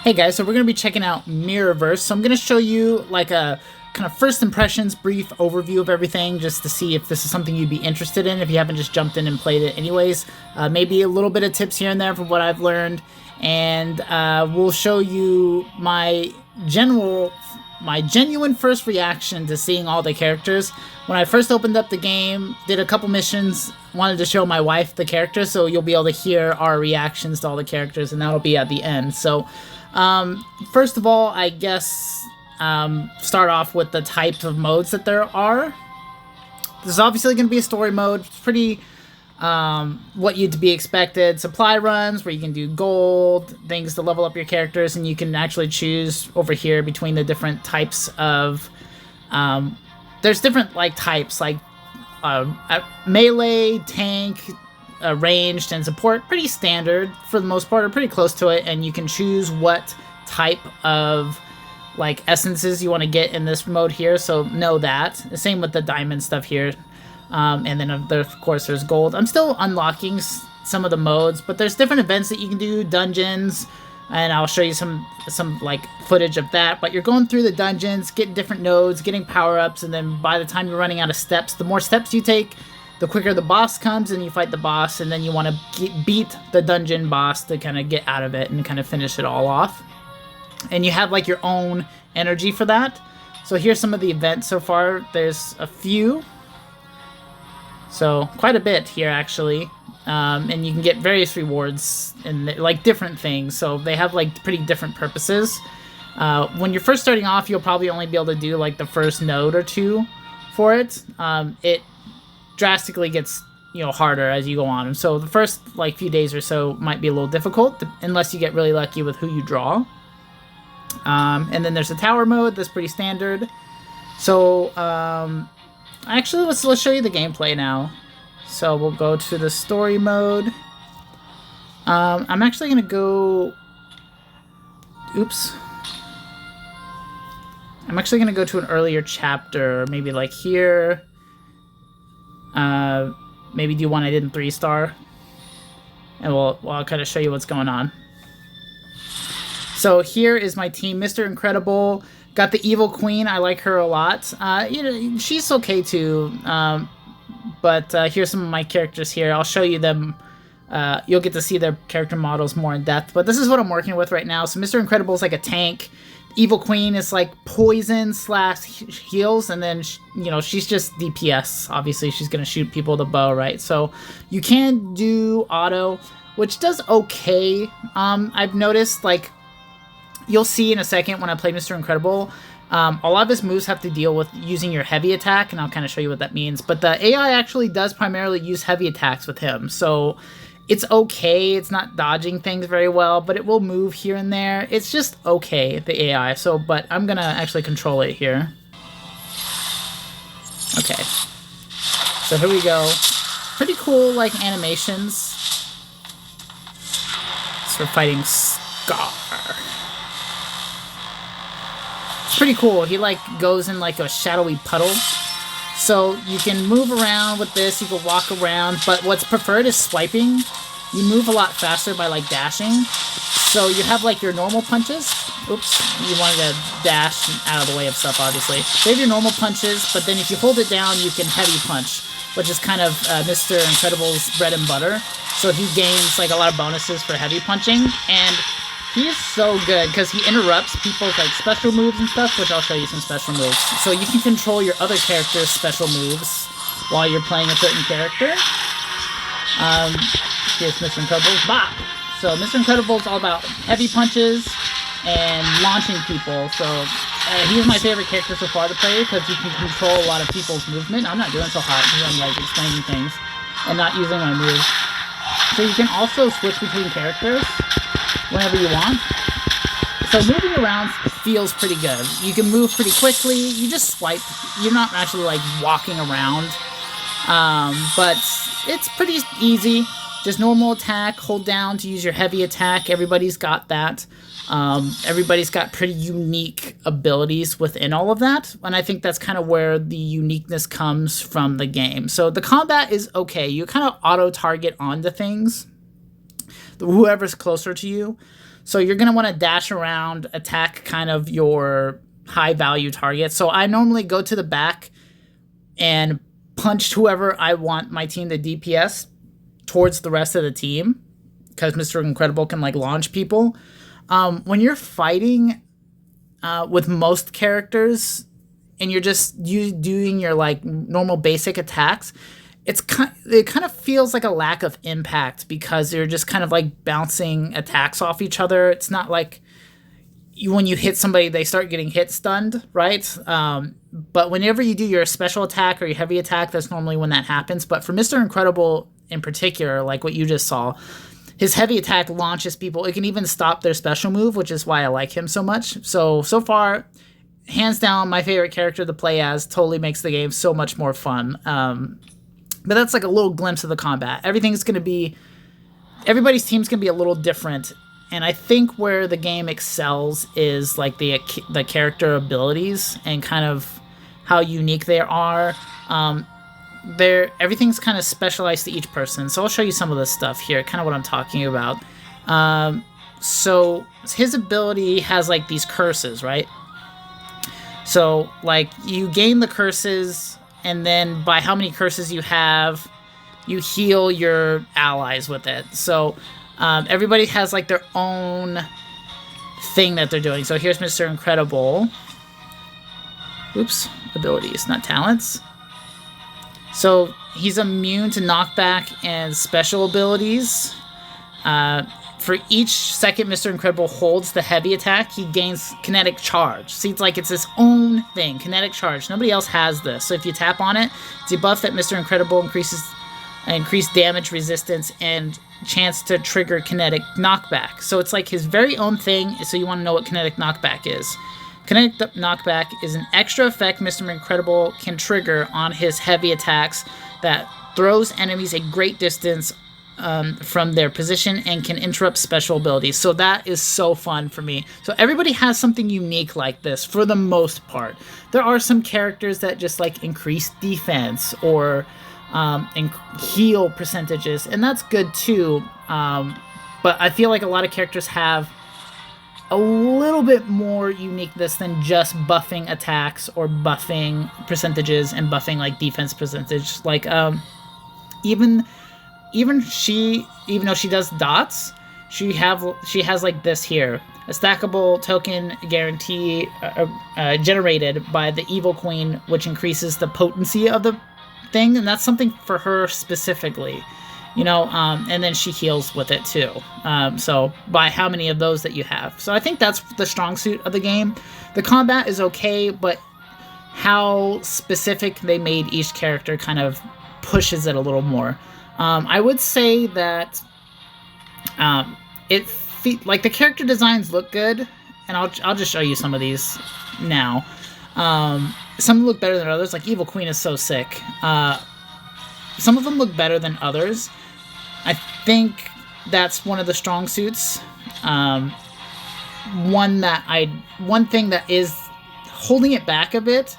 Hey guys, so we're going to be checking out Mirrorverse. So I'm going to show you like a kind of first impressions, brief overview of everything, just to see if this is something you'd be interested in if you haven't just jumped in and played it anyways. Maybe a little bit of tips here and there from what I've learned, and we'll show you my genuine first reaction to seeing all the characters. When I first opened up the game, did a couple missions, wanted to show my wife the characters, so you'll be able to hear our reactions to all the characters, and that'll be at the end. So first of all, I guess start off with the types of modes that there are. There's obviously going to be a story mode. It's pretty what you'd be expected. Supply runs, where you can do gold, things to level up your characters, and you can actually choose over here between the different types of... there's different like types, like melee, tank, ranged, and support. Pretty standard for the most part, or pretty close to it, and you can choose what type of like essences you want to get in this mode here, so know that. The same with the diamond stuff here. And then of course there's gold. I'm still unlocking some of the modes, but there's different events that you can do, dungeons, and I'll show you some like footage of that. But you're going through the dungeons, getting different nodes, getting power-ups, and then by the time you're running out of steps, the more steps you take, the quicker the boss comes, and you fight the boss, and then you want to beat the dungeon boss to kind of get out of it and kind of finish it all off. And you have like your own energy for that. So here's some of the events so far. There's a few. So quite a bit here actually. And you can get various rewards and like different things. So they have like pretty different purposes. When you're first starting off, you'll probably only be able to do like the first node or two for it. It drastically gets harder as you go on, and so the first like few days or so might be a little difficult unless you get really lucky with who you draw. And then there's a tower mode that's pretty standard. So actually let's show you the gameplay now. So we'll go to the story mode. I'm actually gonna go I'm actually gonna go to an earlier chapter, maybe like here. Maybe do one I did in 3-star, and I'll kind of show you what's going on. So here is my team. Mr. Incredible, got the evil queen. I like her a lot. She's okay too. But here's some of my characters here. I'll show you them. You'll get to see their character models more in depth. But this is what I'm working with right now. So Mr. Incredible is like a tank. Evil Queen is like poison / heals, and then she's just DPS. Obviously, she's gonna shoot people with a bow, right? So you can do auto, which does okay. I've noticed, like you'll see in a second when I play Mr. Incredible, a lot of his moves have to deal with using your heavy attack, and I'll kind of show you what that means. But the AI actually does primarily use heavy attacks with him, so it's okay. It's not dodging things very well, but it will move here and there. It's just okay, the AI. So, but I'm gonna actually control it here. Okay. So here we go. Pretty cool, like, animations. So we're fighting Scar. It's pretty cool. He, like, goes in, like, a shadowy puddle. So you can move around with this, you can walk around, but what's preferred is swiping. You move a lot faster by like dashing. So you have like your normal punches. Oops, you wanted to dash out of the way of stuff, obviously. So you have your normal punches, but then if you hold it down, you can heavy punch, which is kind of Mr. Incredible's bread and butter. So he gains like a lot of bonuses for heavy punching, and he is so good because he interrupts people's like special moves and stuff, which I'll show you some special moves. So you can control your other character's special moves while you're playing a certain character. Here's Mr. Incredible's bop. So Mr. Incredible is all about heavy punches and launching people. So he's my favorite character so far to play because you can control a lot of people's movement. I'm not doing so hot because I'm like explaining things and not using my moves. So you can also switch between characters whenever you want. So moving around feels pretty good. You can move pretty quickly. You just swipe. You're not actually like walking around. But it's pretty easy. Just normal attack, hold down to use your heavy attack. Everybody's got that. Everybody's got pretty unique abilities within all of that. And I think that's kind of where the uniqueness comes from the game. So the combat is okay. You kind of auto-target onto things, whoever's closer to you. So you're going to want to dash around, attack kind of your high value targets. So I normally go to the back and punch whoever I want my team to DPS towards the rest of the team, because Mr. Incredible can like launch people. When you're fighting with most characters and you're just doing your like normal basic attacks, it kind of feels like a lack of impact, because you're just kind of like bouncing attacks off each other. It's not like when you hit somebody, they start getting hit stunned, right? But whenever you do your special attack or your heavy attack, that's normally when that happens. But for Mr. Incredible in particular, like what you just saw, his heavy attack launches people. It can even stop their special move, which is why I like him so much. So far, hands down, my favorite character to play as. Totally makes the game so much more fun. But that's like a little glimpse of the combat. Everybody's team's going to be a little different. And I think where the game excels is like the character abilities and kind of how unique they are. Everything's kind of specialized to each person. So I'll show you some of this stuff here, kind of what I'm talking about. So his ability has like these curses, right? So like you gain the curses, and then by how many curses you have, you heal your allies with it. So everybody has like their own thing that they're doing. So here's Mr. Incredible. Oops, abilities, not talents. So he's immune to knockback and special abilities. For each second Mr. Incredible holds the heavy attack, he gains kinetic charge. See, it's his own thing, kinetic charge. Nobody else has this. So if you tap on it, it's a buff that Mr. Incredible increased damage resistance and chance to trigger kinetic knockback. So it's like his very own thing. So you want to know what kinetic knockback is. Kinetic knockback is an extra effect Mr. Incredible can trigger on his heavy attacks that throws enemies a great distance from their position and can interrupt special abilities. So that is so fun for me. So everybody has something unique like this for the most part. There are some characters that just like increase defense or heal percentages, and that's good too. But I feel like a lot of characters have a little bit more uniqueness than just buffing attacks or buffing percentages and buffing like defense percentage. Like even though she does dots, she has like this here, a stackable token guarantee generated by the Evil Queen, which increases the potency of the thing, and that's something for her specifically, and then she heals with it too. So by how many of those that you have. So I think that's the strong suit of the game. The combat is okay, but how specific they made each character kind of pushes it a little more. I would say that like the character designs look good, and I'll just show you some of these now. Some look better than others. Like Evil Queen is so sick. Some of them look better than others. I think that's one of the strong suits. One thing that is holding it back a bit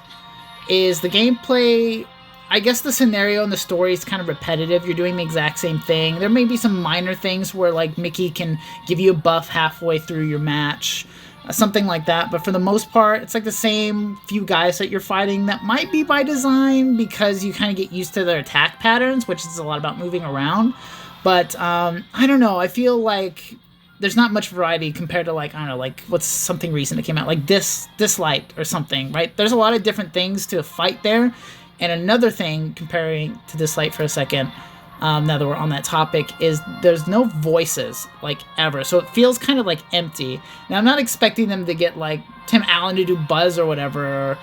is the gameplay. I guess the scenario and the story is kind of repetitive. You're doing the exact same thing. There may be some minor things where like Mickey can give you a buff halfway through your match, something like that. But for the most part, it's like the same few guys that you're fighting. That might be by design because you kind of get used to their attack patterns, which is a lot about moving around. But I don't know. I feel like there's not much variety compared to like, I don't know, like what's something recent that came out, like Dislight or something, right? There's a lot of different things to fight there. And another thing, comparing to Dislight for a second, now that we're on that topic, is there's no voices, like, ever. So it feels kind of, like, empty. Now, I'm not expecting them to get, like, Tim Allen to do Buzz or whatever,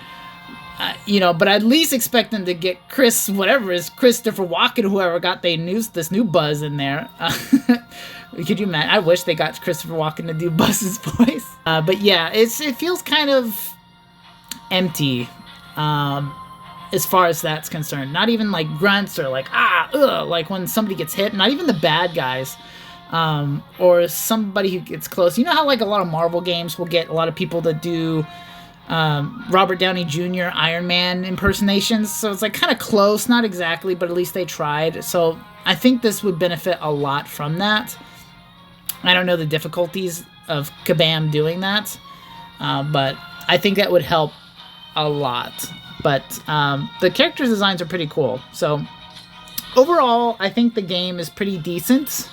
but I at least expect them to get Christopher Walken, whoever got this new Buzz in there. Could you imagine? I wish they got Christopher Walken to do Buzz's voice. But yeah, it feels kind of empty. As far as that's concerned. Not even like grunts or like like when somebody gets hit. Not even the bad guys, or somebody who gets close. You know how like a lot of Marvel games will get a lot of people to do Robert Downey Jr. Iron Man impersonations. So it's like kind of close, not exactly, but at least they tried. So I think this would benefit a lot from that. I don't know the difficulties of Kabam doing that. But I think that would help a lot. But the character designs are pretty cool. So overall, I think the game is pretty decent.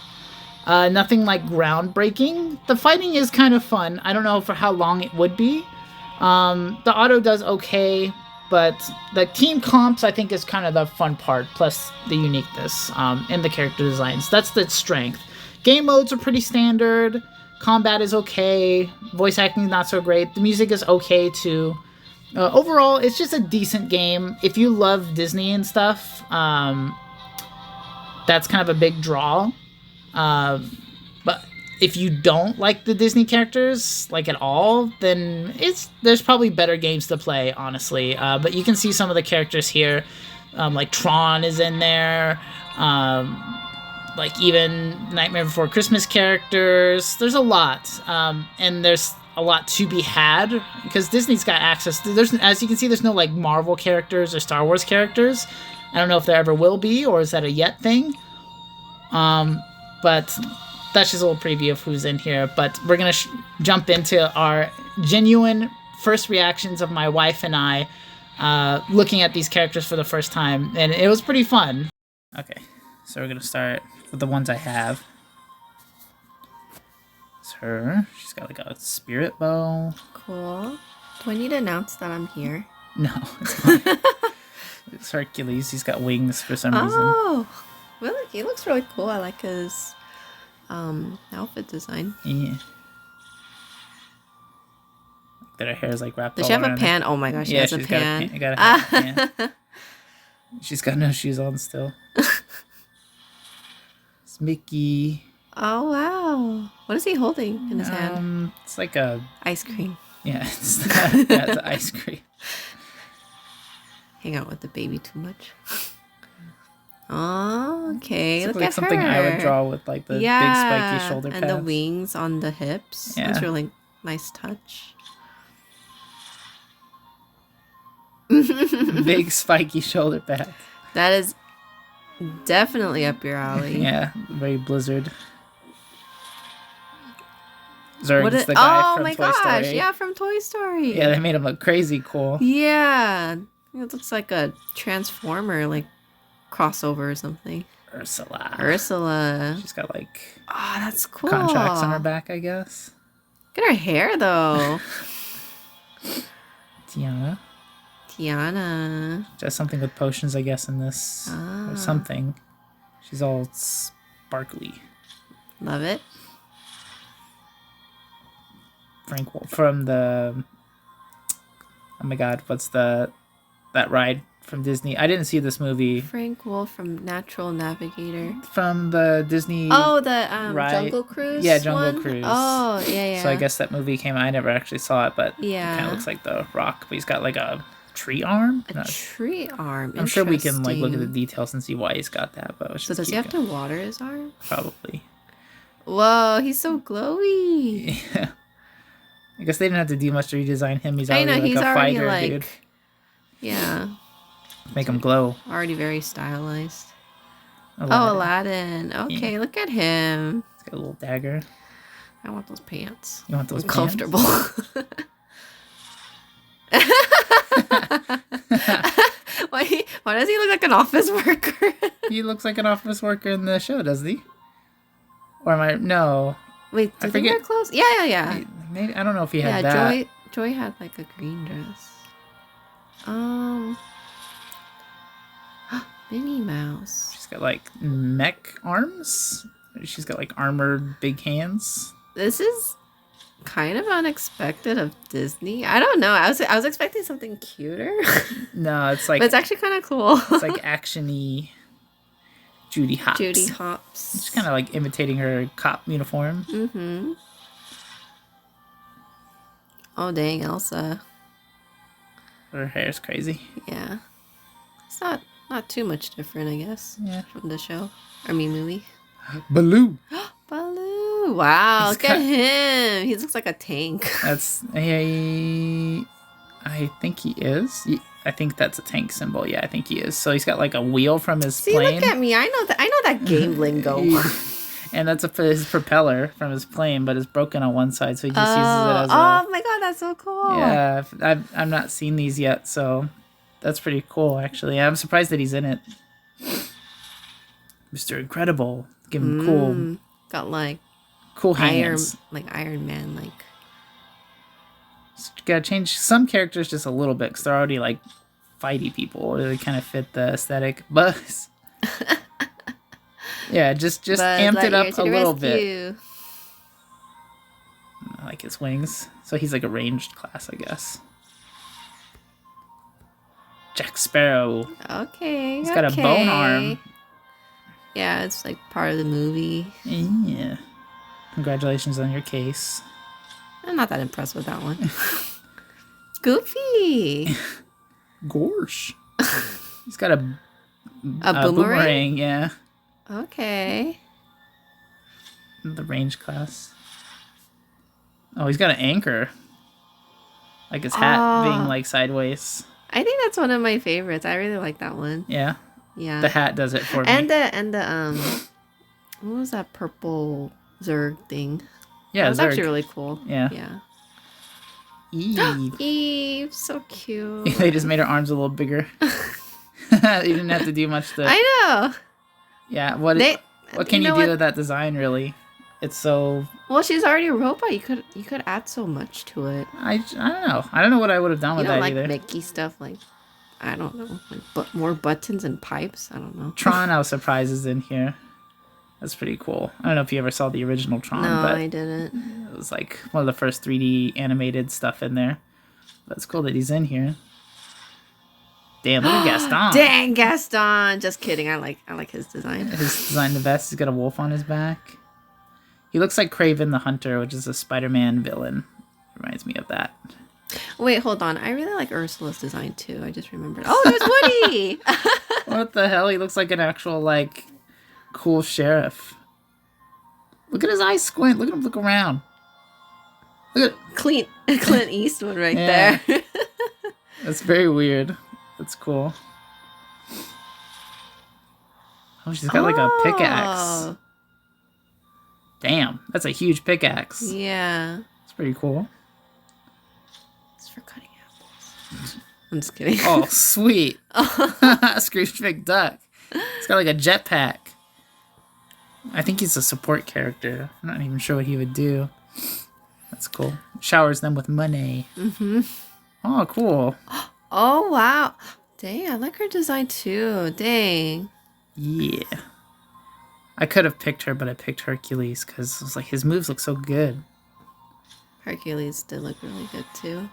Nothing like groundbreaking. The fighting is kind of fun. I don't know for how long it would be. The auto does okay, but the team comps I think is kind of the fun part, plus the uniqueness in the character designs. That's the strength. Game modes are pretty standard. Combat is okay. Voice acting is not so great. The music is okay too. Overall, it's just a decent game. If you love Disney and stuff, that's kind of a big draw. But if you don't like the Disney characters like at all, then there's probably better games to play, honestly. But you can see some of the characters here, like Tron is in there, like even Nightmare Before Christmas characters. There's a lot, and there's a lot to be had because Disney's got access to. As you can see, there's no like Marvel characters or Star Wars characters. I don't know if there ever will be, or is that a yet thing? But that's just a little preview of who's in here. But we're going to jump into our genuine first reactions of my wife and I looking at these characters for the first time. And it was pretty fun. Okay, so we're going to start with the ones I have. It's her. She's got like a spirit bow. Cool. Do I need to announce that I'm here? No, it's fine. It's Hercules. He's got wings for some reason. Oh, well, he looks really cool. I like his outfit design. Yeah. That her hair is like wrapped. Does she have a pan? Oh my gosh, she has a pan. Got a pan. She's got no shoes on still. It's Mickey. Oh wow! What is he holding in his hand? It's like a ice cream. Yeah, it's ice cream. Hang out with the baby too much. Oh, okay. Look like at something her. I would draw with like the big spiky shoulder pads. And the wings on the hips. Yeah. That's really nice touch. Big spiky shoulder pads. That is definitely up your alley. Yeah, very Blizzard. Zurg's the guy from Toy Story. Yeah, from Toy Story. Yeah, they made him look crazy cool. Yeah. It looks like a Transformer, like, crossover or something. Ursula. She's got, like... Oh, that's cool. Contracts on her back, I guess. Look at her hair, though. Tiana. Does something with potions, I guess, in this. Or something. She's all sparkly. Love it. Frank from the... Oh my god, what's that ride from Disney? I didn't see this movie. Frank Wolf from Natural Navigator. From the Disney... Oh, the Jungle Cruise. Yeah, Jungle Cruise. Oh, yeah. So I guess that movie came out. I never actually saw it, but yeah, it kind of looks like The Rock. But he's got like a tree arm. Tree arm. I'm sure we can like look at the details and see why he's got that. But so does he have to water his arm? Probably. Whoa, he's so glowy. Yeah. I guess they didn't have to do much to redesign him. He's already like a fighter, dude. Yeah. Make him glow. Already very stylized. Aladdin. Okay, yeah. Look at him. He's got a little dagger. I want those pants. You want those pants? Comfortable. Why does he look like an office worker? He looks like an office worker in the show, doesn't he? Or am I... No. Wait, did he wear clothes? Yeah. Maybe, I don't know if he had that. Joy had like a green dress. Minnie Mouse. She's got like mech arms. She's got like armored big hands. This is kind of unexpected of Disney. I don't know. I was expecting something cuter. No, it's like... But it's actually kind of cool. It's like action-y Judy Hopps. She's kind of like imitating her cop uniform. Mm-hmm. Oh, dang, Elsa. Her hair's crazy. Yeah. It's not too much different, I guess. Yeah. From the show. I mean, movie. Baloo. Baloo. Wow, look at him. He looks like a tank. That's... I think he is. I think that's a tank symbol. Yeah, I think he is. So he's got like a wheel from his plane. See, look at me. I know that game lingo. And that's his propeller from his plane, but it's broken on one side, so he just uses it as Oh my god, that's so cool. Yeah, I've not seen these yet, so that's pretty cool, actually. I'm surprised that he's in it. Mr. Incredible. Give him cool... Got like... Cool hands. Iron Man, like... Just gotta change some characters just a little bit, because they're already, like, fighty people. They kind of fit the aesthetic. Buzz. Yeah, just amped it up a little bit. I like his wings. So he's like a ranged class, I guess. Jack Sparrow. Okay. He's got a bone arm. Yeah, it's like part of the movie. Yeah. Congratulations on your case. I'm not that impressed with that one. Goofy. Gorsh. He's got a boomerang? Yeah. Okay. The range class. Oh, he's got an anchor. Like his hat being like sideways. I think that's one of my favorites. I really like that one. Yeah. Yeah. The hat does it for me. And the what was that purple Zerg thing? Yeah, that was Zerg. actually really cool. Yeah. Yeah. Eve. Eve, so cute. They just made her arms a little bigger. You didn't have to do much to... I know. Yeah, what can you do with that design, really? It's so... Well, she's already a robot. You could add so much to it. I don't know. I don't know what I would have done with that like either. Mickey stuff, like, I don't know. Like, more buttons and pipes? I don't know. Tron, I was surprised, is in here. That's pretty cool. I don't know if you ever saw the original Tron, no, but I didn't. It was like one of the first 3D animated stuff in there. But it's cool that he's in here. Damn, look at Gaston. Dang, Gaston. Just kidding. I like his design. His design the best. He's got a wolf on his back. He looks like Kraven the Hunter, which is a Spider-Man villain. Reminds me of that. Wait, hold on. I really like Ursula's design too. I just remembered. Oh, there's Woody. What the hell? He looks like an actual like cool sheriff. Look at his eyes squint. Look at him look around. Look at Clint Eastwood right there. That's very weird. That's cool. Oh, she's got like a pickaxe. Damn, that's a huge pickaxe. Yeah. It's pretty cool. It's for cutting apples. I'm just kidding. Oh, sweet. Scrooge McDuck. It's got like a jetpack. I think he's a support character. I'm not even sure what he would do. That's cool. Showers them with money. Mm-hmm. Oh, cool. Oh, wow. Dang, I like her design too. Dang. Yeah. I could have picked her, but I picked Hercules because it was like his moves look so good. Hercules did look really good too.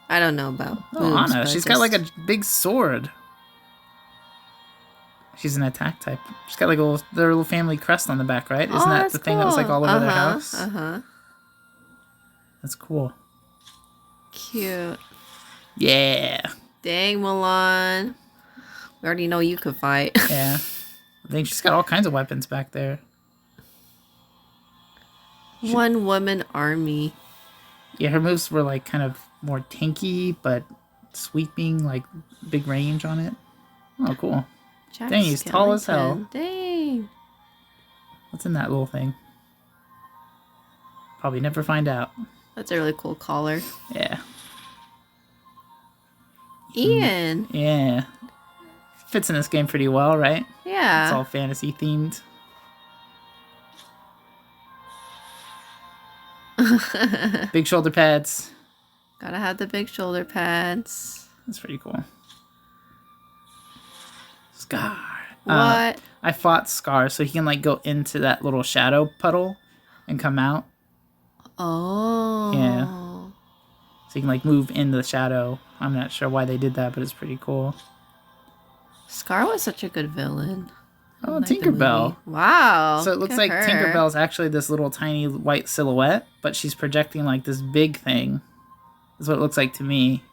I don't know about moves, Anna. She's got like a big sword. She's an attack type. She's got like their little family crest on the back, right? Isn't that the thing that was like all over their house? Uh-huh. That's cool. Cute. Yeah. Dang, Milan. We already know you could fight. Yeah. I think she's got all kinds of weapons back there. One woman army. Yeah, her moves were like kind of more tanky, but sweeping, like big range on it. Oh, cool. Jack Dang, he's tall as hell. Dang. What's in that little thing? Probably never find out. That's a really cool collar. Yeah. Ian. Yeah. Fits in this game pretty well, right? Yeah. It's all fantasy themed. Big shoulder pads. Gotta have the big shoulder pads. That's pretty cool. Scar. What? I fought Scar so he can like go into that little shadow puddle and come out. Oh. Yeah. So you can like move into the shadow. I'm not sure why they did that, but it's pretty cool. Scar was such a good villain. Oh, Tinkerbell. Wow. So it looks like Tinkerbell's actually this little tiny white silhouette, but she's projecting like this big thing. That's what it looks like to me.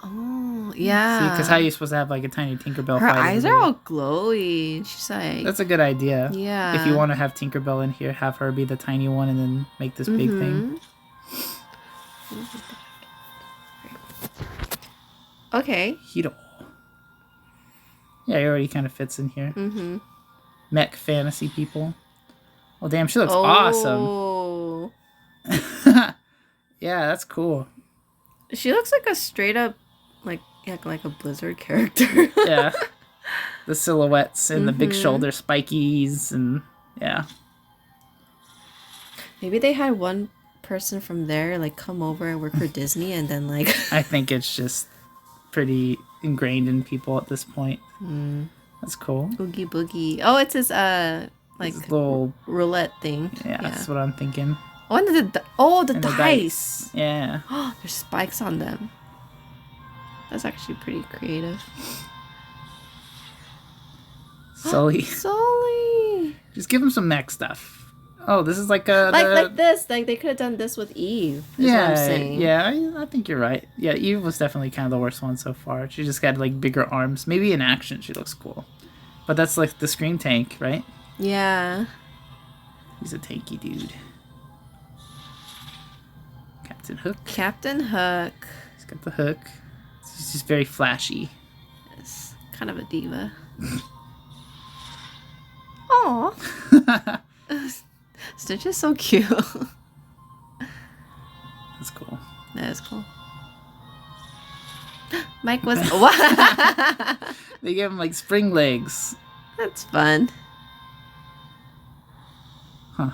Oh, yeah. See, because how are you supposed to have like a tiny Tinkerbell Her fight? eyes are all glowy. She's like... That's a good idea. Yeah. If you want to have Tinkerbell in here, have her be the tiny one and then make this big thing. Okay. Hiro. Yeah, he already kind of fits in here. Mm-hmm. mech fantasy people. Oh, damn, she looks awesome. Oh. Yeah, that's cool. She looks like a straight up, like a Blizzard character. Yeah. The silhouettes and the big shoulder spikies and yeah. Maybe they had one person from there like come over and work for Disney and then like I think it's just pretty ingrained in people at this point. That's cool. Oogie Boogie. Oh, it's his like This little roulette thing. Yeah, that's what I'm thinking. Oh, and the And dice. Yeah. Oh, there's spikes on them. That's actually pretty creative. Sully. Sully. Just give him some mech stuff. Oh, this is like a... Like this. Like, they could have done this with Eve. Is what I'm saying. Yeah, I think you're right. Yeah, Eve was definitely kind of the worst one so far. She just got, like, bigger arms. Maybe in action she looks cool. But that's, like, the Scream tank, right? Yeah. He's a tanky dude. Captain Hook. Captain Hook. He's got the hook. He's just very flashy. It's kind of a diva. Aw. Stitch is so cute. That's cool. That is cool. Mike was... What? They gave him, like, spring legs. That's fun. Huh.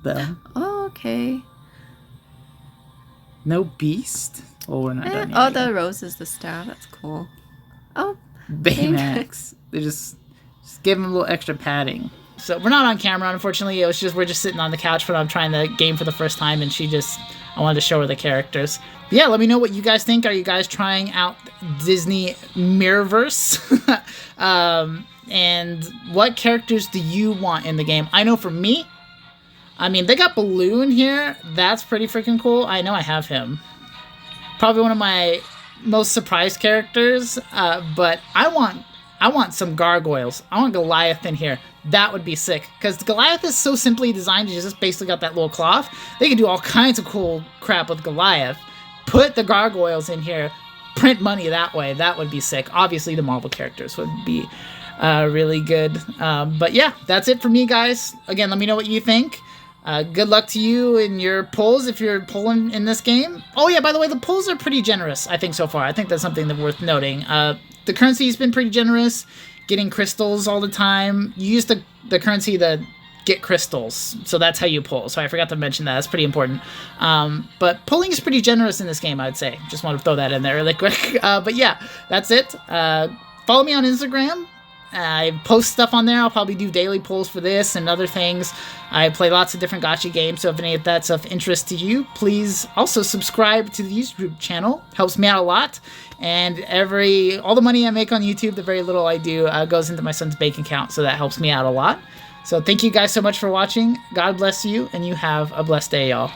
Bell. Oh, okay. No beast? Oh, we're not done yet. Oh, the rose is the staff. That's cool. Oh, Baymax. They just give him a little extra padding. So we're not on camera, unfortunately. We're just sitting on the couch when I'm trying the game for the first time, and I wanted to show her the characters. But yeah, let me know what you guys think. Are you guys trying out Disney Mirrorverse? And what characters do you want in the game? I know for me, I mean, they got Balloon here. That's pretty freaking cool. I know I have him. Probably one of my most surprised characters, but I want some gargoyles. I want Goliath in here. That would be sick. Because Goliath is so simply designed. You just basically got that little cloth. They can do all kinds of cool crap with Goliath. Put the gargoyles in here. Print money that way. That would be sick. Obviously, the Marvel characters would be really good. But yeah, that's it for me, guys. Again, let me know what you think. Good luck to you in your pulls if you're pulling in this game. Oh yeah, by the way, the pulls are pretty generous, I think, so far. I think that's something that's worth noting. The currency's been pretty generous, getting crystals all the time. You use the currency to get crystals, so that's how you pull. So I forgot to mention that. That's pretty important. But pulling is pretty generous in this game, I'd say. Just want to throw that in there really quick. But yeah, that's it. Follow me on Instagram. I post stuff on there. I'll probably do daily polls for this and other things. I play lots of different gacha games, so if any of that's of interest to you, please also subscribe to the YouTube channel. Helps me out a lot. And all the money I make on YouTube, the very little I do, goes into my son's bank account, so that helps me out a lot. So thank you guys so much for watching. God bless you, and you have a blessed day, y'all.